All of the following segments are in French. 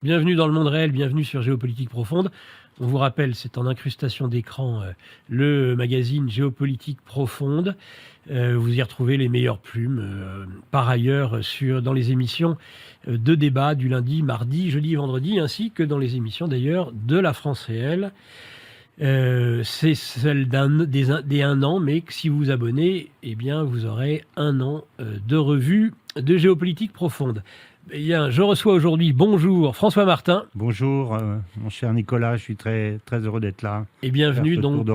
Bienvenue dans le monde réel, bienvenue sur Géopolitique Profonde. On vous rappelle, c'est en incrustation d'écran le magazine Géopolitique Profonde. Vous y retrouvez les meilleures plumes. Par ailleurs, dans les émissions de débat du lundi, mardi, jeudi et vendredi, ainsi que dans les émissions d'ailleurs de La France Réelle. C'est celle des 1 an, mais si vous vous abonnez, eh bien, vous aurez 1 an de revue de Géopolitique Profonde. Bien, je reçois aujourd'hui, bonjour, François Martin. Bonjour, mon cher Nicolas, je suis très, très heureux d'être là. Et bienvenue donc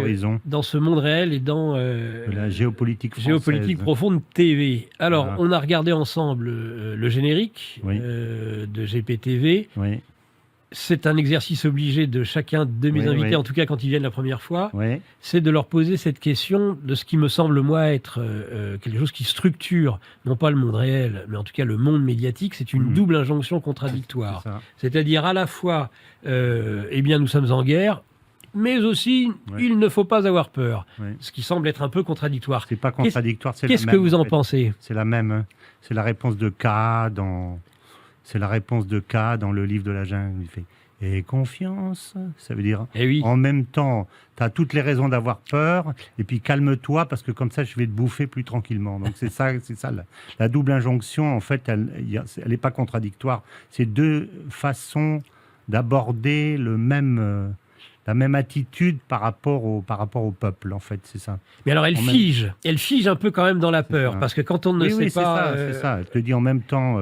dans ce monde réel et dans la géopolitique française. Géopolitique Profonde TV. Alors, voilà. On a regardé ensemble le générique de GPTV. Oui. C'est un exercice obligé de chacun de mes invités, en tout cas quand ils viennent la première fois, c'est de leur poser cette question de ce qui me semble, moi, être quelque chose qui structure, non pas le monde réel, mais en tout cas le monde médiatique. C'est une double injonction contradictoire. C'est-à-dire à la fois, eh bien, nous sommes en guerre, mais aussi, il ne faut pas avoir peur. Ce qui semble être un peu contradictoire. C'est pas contradictoire, c'est la même. Qu'est-ce que vous en pensez ? C'est la même. Hein. C'est la réponse de K dans... C'est la réponse de K dans le livre de la jungle. Il fait « Et confiance », ça veut dire en même temps, tu as toutes les raisons d'avoir peur, et puis calme-toi, parce que comme ça, je vais te bouffer plus tranquillement. Donc c'est ça la double injonction, en fait, elle n'est pas contradictoire. C'est deux façons d'aborder la même attitude par rapport au peuple, en fait, c'est ça. Mais alors elle fige un peu quand même dans la peur, parce que quand on ne sait pas... c'est ça, elle te dit en même temps,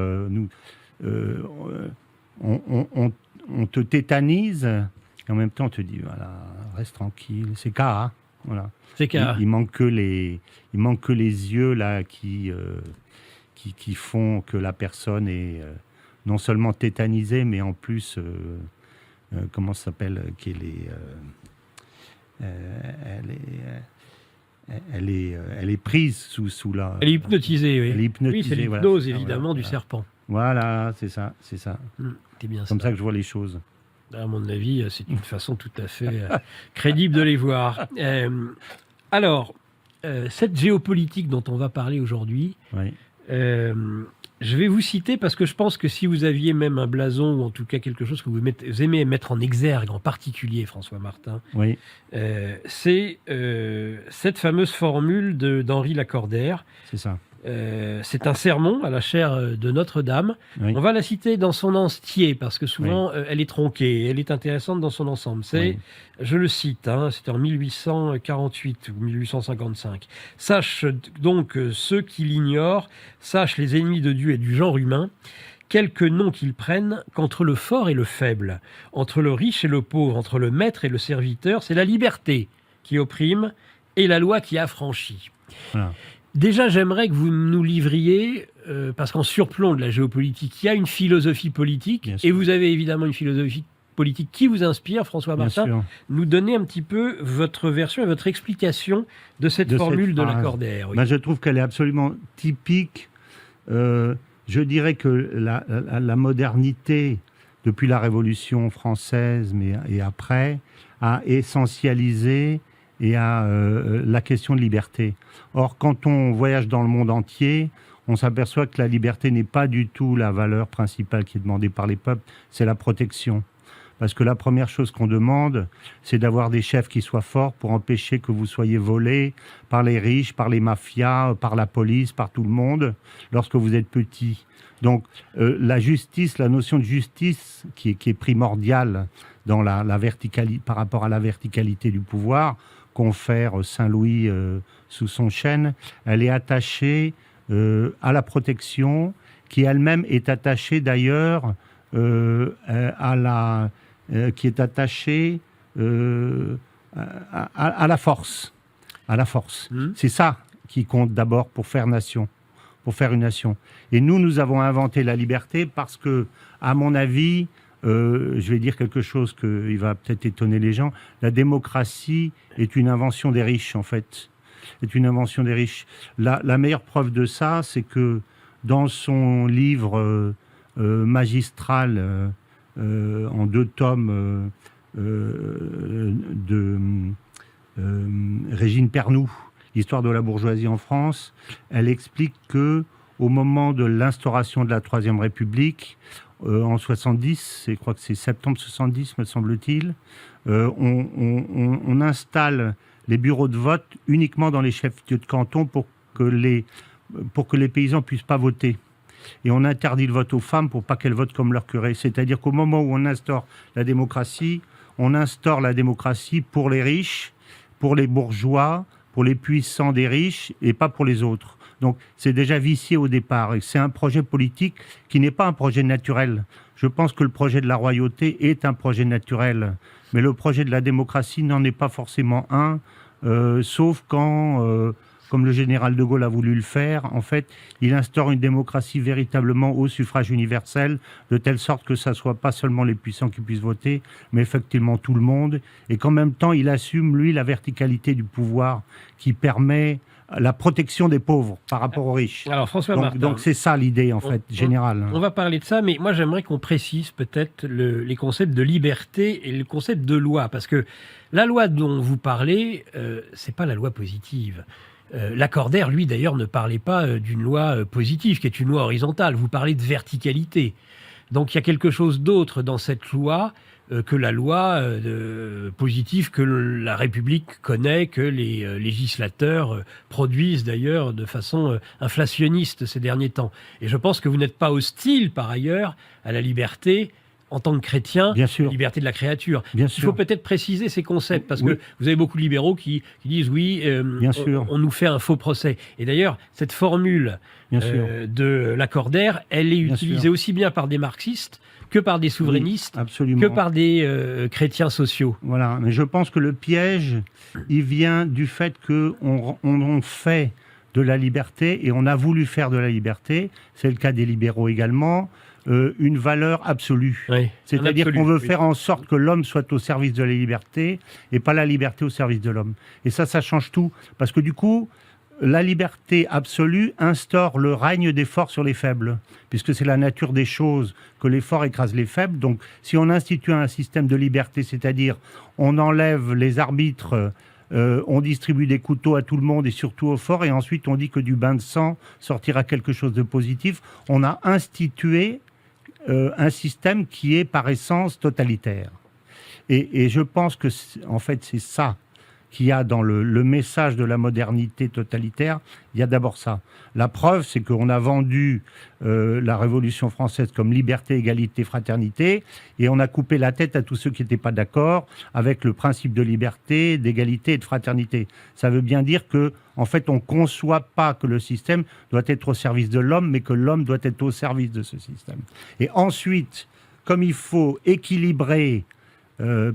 on te tétanise, et en même temps on te dit, voilà, reste tranquille, c'est K, voilà. C'est K. Il manque que les yeux là qui font que la personne est non seulement tétanisée, mais en plus, comment ça s'appelle, elle est prise sous la... Elle est hypnotisée, oui. Elle est hypnotisée, oui, c'est l'hypnose, évidemment, du serpent. Voilà, c'est ça. C'est bien comme ça que je vois les choses. À mon avis, c'est une façon tout à fait crédible de les voir. Alors, cette géopolitique dont on va parler aujourd'hui, je vais vous citer parce que je pense que si vous aviez même un blason, ou en tout cas quelque chose que vous aimez mettre en exergue, en particulier, François Martin, c'est cette fameuse formule d'Henri Lacordaire. C'est ça. C'est un sermon à la chaire de Notre-Dame. On va la citer dans son entier, parce que souvent, elle est tronquée, elle est intéressante dans son ensemble. Je le cite, c'était en 1848 ou 1855. « Sache donc ceux qui l'ignorent, sache les ennemis de Dieu et du genre humain, quelque nom qu'ils prennent, qu'entre le fort et le faible, entre le riche et le pauvre, entre le maître et le serviteur, c'est la liberté qui opprime et la loi qui affranchit. » Déjà, j'aimerais que vous nous livriez, parce qu'en surplomb de la géopolitique, il y a une philosophie politique, et vous avez évidemment une philosophie politique qui vous inspire, François Martin. Nous donner un petit peu votre version et votre explication de cette formule de Lacordaire. Je trouve qu'elle est absolument typique. Je dirais que la modernité, depuis la Révolution française et après, a essentialisé et à la question de liberté. Or, quand on voyage dans le monde entier, on s'aperçoit que la liberté n'est pas du tout la valeur principale qui est demandée par les peuples, c'est la protection. Parce que la première chose qu'on demande, c'est d'avoir des chefs qui soient forts pour empêcher que vous soyez volés par les riches, par les mafias, par la police, par tout le monde, lorsque vous êtes petit. Donc, la justice, la notion de justice, qui est primordiale dans la verticalité, par rapport à la verticalité du pouvoir, confère Saint-Louis sous son chêne, elle est attachée à la protection, qui elle-même est attachée d'ailleurs qui est attachée à la force. À la force. C'est ça qui compte d'abord pour faire nation, pour faire une nation. Et nous avons inventé la liberté parce que, à mon avis, je vais dire quelque chose qui va peut-être étonner les gens. La démocratie est une invention des riches, en fait. C'est une invention des riches. La meilleure preuve de ça, c'est que dans son livre magistral, en 2 tomes, de Régine Pernoud, l'histoire de la bourgeoisie en France, elle explique que au moment de l'instauration de la Troisième République, en 70, je crois que c'est septembre 70, me semble-t-il, on installe les bureaux de vote uniquement dans les chefs-lieux de canton pour que les paysans puissent pas voter. Et on interdit le vote aux femmes pour pas qu'elles votent comme leur curé. C'est-à-dire qu'au moment où on instaure la démocratie, on instaure la démocratie pour les riches, pour les bourgeois, pour les puissants des riches et pas pour les autres. Donc c'est déjà vicié au départ et c'est un projet politique qui n'est pas un projet naturel. Je pense que le projet de la royauté est un projet naturel, mais le projet de la démocratie n'en est pas forcément un, sauf quand, comme le général de Gaulle a voulu le faire, en fait, il instaure une démocratie véritablement au suffrage universel, de telle sorte que ça ne soit pas seulement les puissants qui puissent voter, mais effectivement tout le monde, et qu'en même temps, il assume, lui, la verticalité du pouvoir qui permet la protection des pauvres par rapport aux riches. Alors François Martin, donc c'est ça l'idée en fait générale. On va parler de ça, mais moi j'aimerais qu'on précise peut-être les concepts de liberté et le concept de loi, parce que la loi dont vous parlez, c'est pas la loi positive. Lacordaire, lui d'ailleurs, ne parlait pas d'une loi positive, qui est une loi horizontale. Vous parlez de verticalité. Donc il y a quelque chose d'autre dans cette loi que la loi positive que la République connaît, que les législateurs produisent d'ailleurs de façon inflationniste ces derniers temps. Et je pense que vous n'êtes pas hostile, par ailleurs, à la liberté en tant que chrétien, bien sûr, liberté de la créature. Bien Il sûr. faut peut-être préciser ces concepts, parce oui. que vous avez beaucoup de libéraux qui disent oui, on nous fait un faux procès. Et d'ailleurs, cette formule de Lacordaire, elle est utilisée aussi bien par des marxistes que par des souverainistes, que par des chrétiens sociaux. Voilà, mais je pense que le piège, il vient du fait qu'on fait de la liberté, et on a voulu faire de la liberté, c'est le cas des libéraux également, une valeur absolue. Oui, c'est-à-dire qu'on veut faire en sorte que l'homme soit au service de la liberté et pas la liberté au service de l'homme. Et ça change tout. Parce que du coup, la liberté absolue instaure le règne des forts sur les faibles, puisque c'est la nature des choses que les forts écrasent les faibles. Donc si on institue un système de liberté, c'est-à-dire on enlève les arbitres, on distribue des couteaux à tout le monde et surtout aux forts, et ensuite on dit que du bain de sang sortira quelque chose de positif, on a institué un système qui est par essence totalitaire. Et je pense que, en fait, c'est ça qu'il y a dans le message de la modernité totalitaire. Il y a d'abord ça. La preuve, c'est qu'on a vendu la Révolution française comme liberté, égalité, fraternité, et on a coupé la tête à tous ceux qui n'étaient pas d'accord avec le principe de liberté, d'égalité et de fraternité. Ça veut bien dire que, en fait, on ne conçoit pas que le système doit être au service de l'homme, mais que l'homme doit être au service de ce système. Et ensuite, comme il faut équilibrer,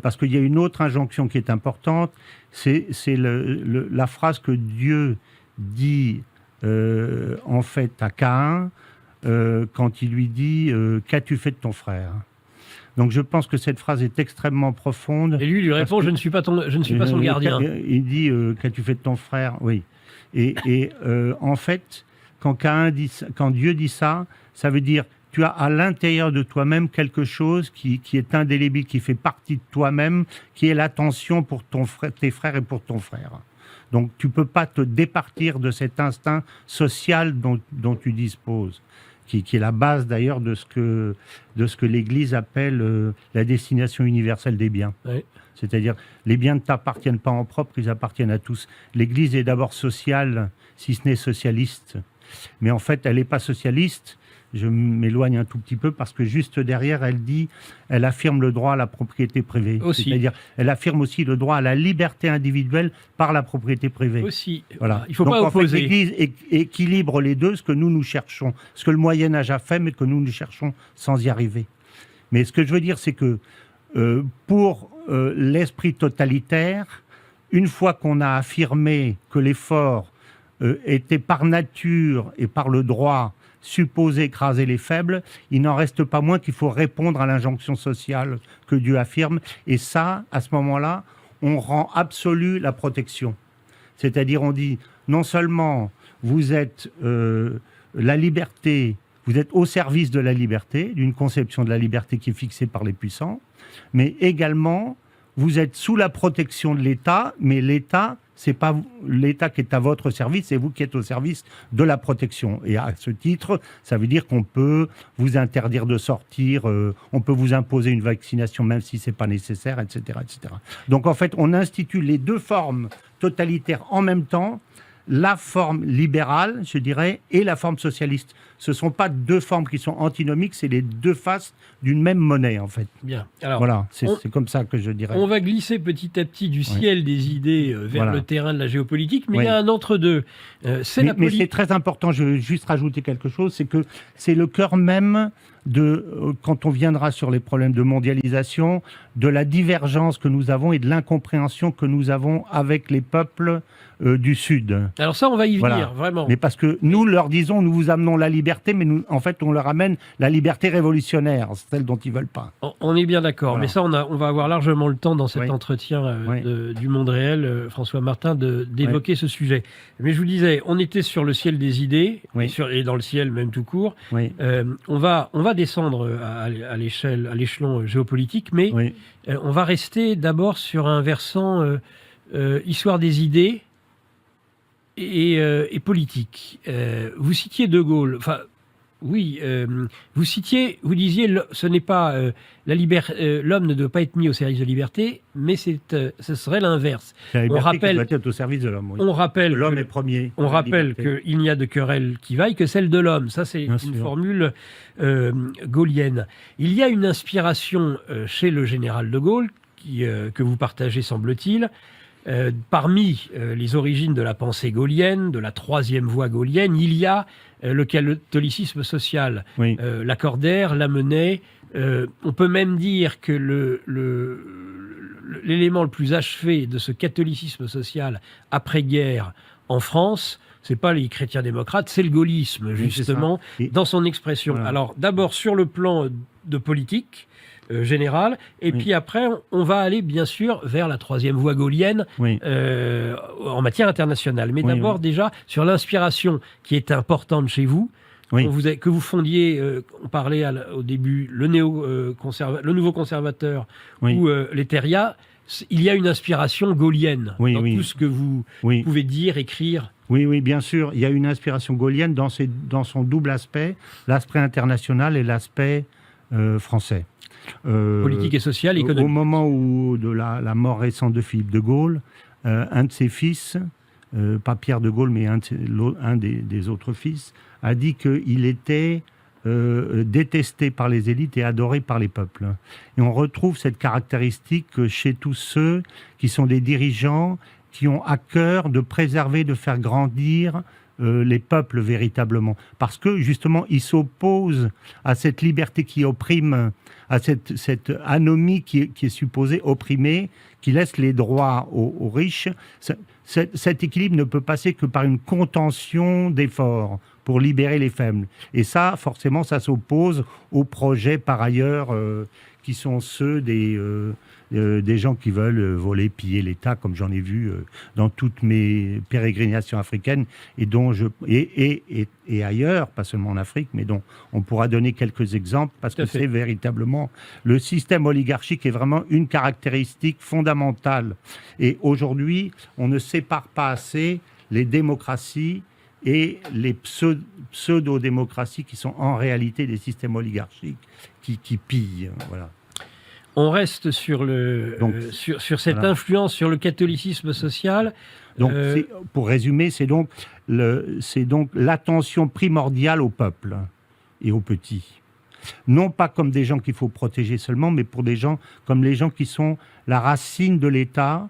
parce qu'il y a une autre injonction qui est importante, c'est la phrase que Dieu dit en fait à Caïn quand il lui dit « Qu'as-tu fait de ton frère ?» Donc je pense que cette phrase est extrêmement profonde. Et lui répond « Je ne suis pas son gardien. » Il dit « Qu'as-tu fait de ton frère ?» Oui. Et en fait, quand Dieu dit ça, ça veut dire tu as à l'intérieur de toi-même quelque chose qui est indélébile, qui fait partie de toi-même, qui est l'attention pour tes frères et pour ton frère. Donc tu ne peux pas te départir de cet instinct social dont tu disposes, qui est la base d'ailleurs de ce que l'Église appelle la destination universelle des biens. Oui. C'est-à-dire, les biens ne t'appartiennent pas en propre, ils appartiennent à tous. L'Église est d'abord sociale, si ce n'est socialiste. Mais en fait, elle n'est pas socialiste. Je m'éloigne un tout petit peu parce que juste derrière, elle affirme le droit à la propriété privée. C'est-à-dire, elle affirme aussi le droit à la liberté individuelle par la propriété privée. Aussi. Voilà. Il ne faut pas opposer. L'Église équilibre les deux, ce que nous cherchons, ce que le Moyen-Âge a fait, mais que nous cherchons sans y arriver. Mais ce que je veux dire, c'est que pour l'esprit totalitaire, une fois qu'on a affirmé que les forts étaient par nature et par le droit supposés écraser les faibles, il n'en reste pas moins qu'il faut répondre à l'injonction sociale que Dieu affirme. Et ça, à ce moment-là, on rend absolue la protection. C'est-à-dire, on dit, non seulement vous êtes la liberté, vous êtes au service de la liberté, d'une conception de la liberté qui est fixée par les puissants, mais également, vous êtes sous la protection de l'État, mais l'État, c'est pas l'État qui est à votre service, c'est vous qui êtes au service de la protection. Et à ce titre, ça veut dire qu'on peut vous interdire de sortir, on peut vous imposer une vaccination même si c'est pas nécessaire, etc., etc. Donc en fait, on institue les deux formes totalitaires en même temps, la forme libérale, je dirais, et la forme socialiste. Ce ne sont pas deux formes qui sont antinomiques, c'est les deux faces d'une même monnaie, en fait. Bien. Alors, voilà, c'est comme ça que je dirais. On va glisser petit à petit du ciel des idées vers le terrain de la géopolitique, mais il y a un entre-deux. Mais c'est très important, je veux juste rajouter quelque chose, c'est que c'est le cœur même quand on viendra sur les problèmes de mondialisation, de la divergence que nous avons et de l'incompréhension que nous avons avec les peuples du Sud. Alors ça, on va y venir, vraiment. Mais parce que nous leur disons, nous vous amenons la liberté, mais nous, en fait, on leur amène la liberté révolutionnaire, celle dont ils veulent pas. On est bien d'accord, mais ça, on va avoir largement le temps dans cet entretien du Monde Réel, François Martin, d'évoquer ce sujet. Mais je vous disais, on était sur le ciel des idées, et dans le ciel même tout court. On va descendre à l'échelon géopolitique, mais on va rester d'abord sur un versant histoire des idées et politique. Vous citiez De Gaulle, enfin oui, vous disiez ce n'est pas l'homme ne doit pas être mis au service de la liberté, mais ce serait l'inverse. La liberté doit être au service de l'homme. Oui. On rappelle l'homme est premier. On rappelle qu'il n'y a de querelle qui vaille que celle de l'homme. Ça, c'est une formule gaulienne. Il y a une inspiration chez le général de Gaulle que vous partagez, semble-t-il. Parmi les origines de la pensée gaulienne, de la troisième voie gaulienne, il y a le catholicisme social. Lacordaire l'amenait. On peut même dire que l'élément le plus achevé de ce catholicisme social après-guerre en France, c'est pas les chrétiens démocrates, c'est le gaullisme, justement, dans son expression. Voilà. Alors, d'abord, sur le plan de politique, général, et puis après, on va aller bien sûr vers la troisième voie gaulienne en matière internationale. Mais d'abord, déjà, sur l'inspiration qui est importante chez vous, que vous fondiez, on parlait au début, le nouveau conservateur ou les Terrias, il y a une inspiration gaulienne dans tout ce que vous pouvez dire, écrire. Oui, bien sûr. Il y a une inspiration gaulienne dans son double aspect, l'aspect international et l'aspect français. Politique et sociale, économique. Au moment de la mort récente de Philippe de Gaulle, un de ses fils, pas Pierre de Gaulle, mais un des autres fils, a dit qu'il était détesté par les élites et adoré par les peuples. Et on retrouve cette caractéristique chez tous ceux qui sont des dirigeants qui ont à cœur de préserver, de faire grandir les peuples véritablement. Parce que, justement, ils s'opposent à cette liberté qui opprime, à cette anomie qui est supposée opprimer, qui laisse les droits aux riches. Cet équilibre ne peut passer que par une contention d'efforts pour libérer les faibles. Et ça, forcément, ça s'oppose aux projets, par ailleurs, qui sont ceux des gens qui veulent voler, piller l'État, comme j'en ai vu dans toutes mes pérégrinations africaines, et ailleurs, pas seulement en Afrique, mais dont on pourra donner quelques exemples, parce que c'est véritablement... Le système oligarchique est vraiment une caractéristique fondamentale. Et aujourd'hui, on ne sépare pas assez les démocraties et les pseudo-démocraties qui sont en réalité des systèmes oligarchiques qui pillent. Voilà. On reste sur cette influence sur le catholicisme social. Donc, pour résumer, c'est donc l'attention primordiale au peuple et aux petits. Non pas comme des gens qu'il faut protéger seulement, mais comme les gens qui sont la racine de l'État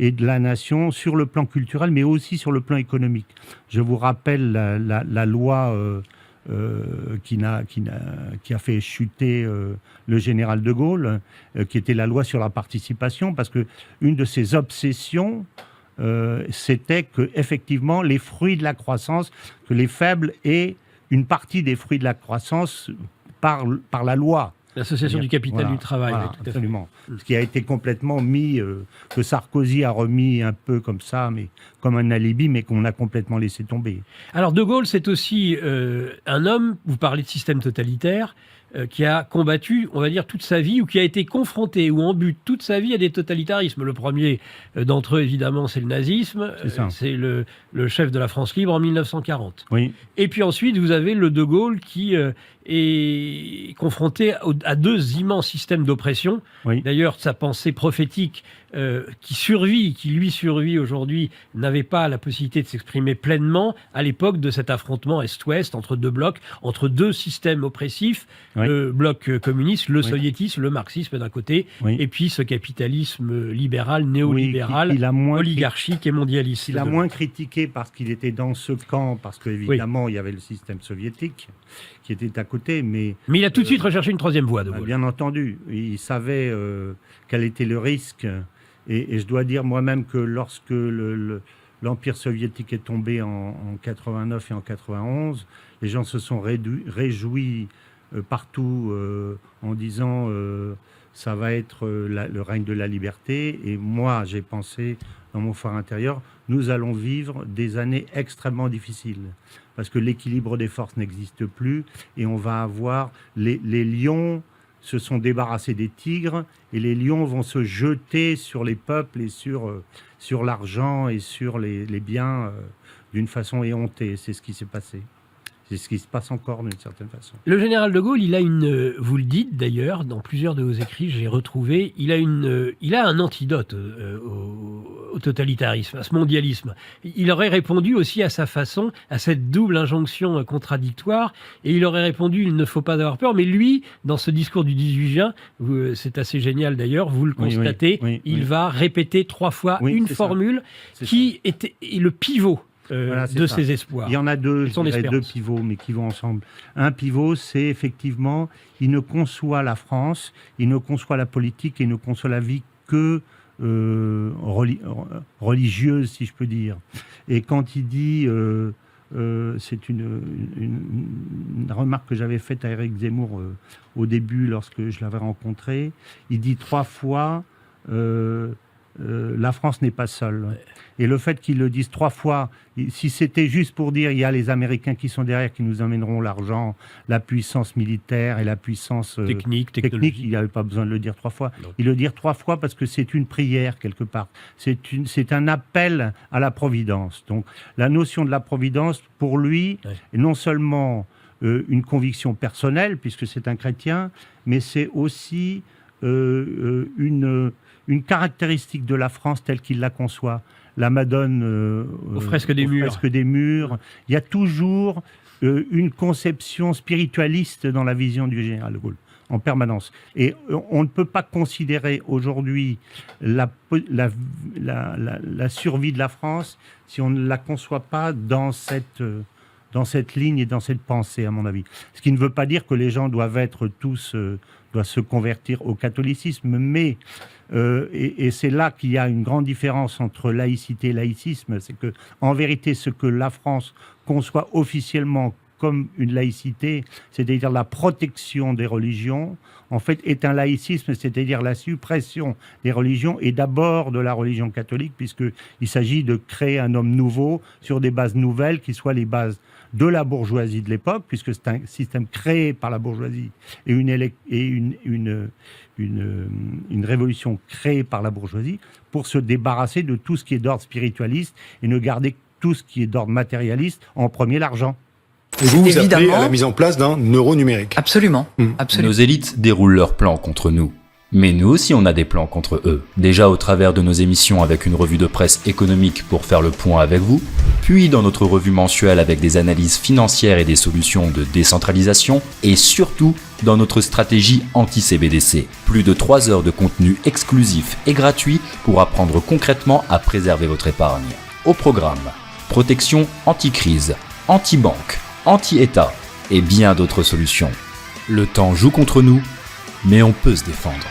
et de la nation sur le plan culturel, mais aussi sur le plan économique. Je vous rappelle la loi qui a fait chuter le général de Gaulle, qui était la loi sur la participation, parce que une de ses obsessions, c'était que effectivement les fruits de la croissance, que les faibles aient une partie des fruits de la croissance par la loi. L'association du capital du travail. Voilà, tout absolument. Ce qui a été complètement mis, que Sarkozy a remis un peu comme ça, mais comme un alibi, mais qu'on a complètement laissé tomber. Alors De Gaulle, c'est aussi un homme, vous parlez de système totalitaire, qui a combattu, on va dire, toute sa vie, ou qui a été confronté ou en but toute sa vie à des totalitarismes. Le premier d'entre eux, évidemment, c'est le nazisme. C'est le chef de la France libre en 1940. Oui. Et puis ensuite, vous avez le De Gaulle qui est confronté à deux immenses systèmes d'oppression. Oui. D'ailleurs, sa pensée prophétique qui lui survit aujourd'hui, n'avait pas la possibilité de s'exprimer pleinement à l'époque de cet affrontement Est-Ouest entre deux blocs, entre deux systèmes oppressifs, le bloc communiste, le soviétisme, le marxisme d'un côté, et puis ce capitalisme libéral, néolibéral, oligarchique et mondialiste. Il a moins critiqué parce qu'il était dans ce camp, parce qu'évidemment, il y avait le système soviétique qui était à côté. Mais il a tout de suite recherché une troisième voie, De Gaulle. Bien entendu. Il savait quel était le risque. Et je dois dire moi-même que lorsque l'Empire soviétique est tombé en 89 et en 91, les gens se sont réjouis partout en disant ça va être le règne de la liberté. Et moi, j'ai pensé dans mon fort intérieur, nous allons vivre des années extrêmement difficiles parce que l'équilibre des forces n'existe plus et on va avoir les lions se sont débarrassés des tigres et les lions vont se jeter sur les peuples et sur l'argent et sur les biens d'une façon éhontée. C'est ce qui s'est passé. C'est ce qui se passe encore d'une certaine façon. Le général de Gaulle, il a vous le dites d'ailleurs, dans plusieurs de vos écrits, j'ai retrouvé, il a un antidote au totalitarisme, à ce mondialisme. Il aurait répondu aussi à sa façon, à cette double injonction contradictoire, et il aurait répondu, il ne faut pas avoir peur, mais lui, dans ce discours du 18 juin, c'est assez génial d'ailleurs, vous le constatez, il va répéter 3 fois une formule qui est le pivot. De ses espoirs. Il y en a deux pivots, mais qui vont ensemble. Un pivot, c'est effectivement, il ne conçoit la France, il ne conçoit la politique, il ne conçoit la vie que religieuse, si je peux dire. Et quand il dit, c'est une remarque que j'avais faite à Éric Zemmour au début, lorsque je l'avais rencontré, il dit 3 fois... la France n'est pas seule. Ouais. Et le fait qu'ils le disent 3 fois, si c'était juste pour dire il y a les Américains qui sont derrière, qui nous amèneront l'argent, la puissance militaire et la puissance technique, il n'y avait pas besoin de le dire 3 fois. Non. Il le dit 3 fois parce que c'est une prière quelque part. C'est un appel à la providence. Donc la notion de la providence, pour lui, est non seulement une conviction personnelle, puisque c'est un chrétien, mais c'est aussi une caractéristique de la France telle qu'il la conçoit. La Madone aux fresques des murs. Il y a toujours une conception spiritualiste dans la vision du général de Gaulle, en permanence. Et on ne peut pas considérer aujourd'hui la survie de la France si on ne la conçoit pas dans cette ligne et dans cette pensée, à mon avis. Ce qui ne veut pas dire que les gens doivent se convertir au catholicisme, mais et c'est là qu'il y a une grande différence entre laïcité et laïcisme, c'est que en vérité, ce que la France conçoit officiellement comme une laïcité, c'est-à-dire la protection des religions, en fait, est un laïcisme, c'est-à-dire la suppression des religions et d'abord de la religion catholique, puisqu'il s'agit de créer un homme nouveau sur des bases nouvelles qui soient les bases de la bourgeoisie de l'époque, puisque c'est un système créé par la bourgeoisie et une révolution créée par la bourgeoisie pour se débarrasser de tout ce qui est d'ordre spiritualiste et ne garder tout ce qui est d'ordre matérialiste, en premier l'argent. Et vous appelez à la mise en place d'un euro numérique. Absolument. Nos élites déroulent leurs plans contre nous. Mais nous aussi on a des plans contre eux. Déjà au travers de nos émissions avec une revue de presse économique pour faire le point avec vous, puis dans notre revue mensuelle avec des analyses financières et des solutions de décentralisation, et surtout dans notre stratégie anti-CBDC. Plus de 3 heures de contenu exclusif et gratuit pour apprendre concrètement à préserver votre épargne. Au programme, protection anti-crise, anti-banque, anti-État et bien d'autres solutions. Le temps joue contre nous, mais on peut se défendre.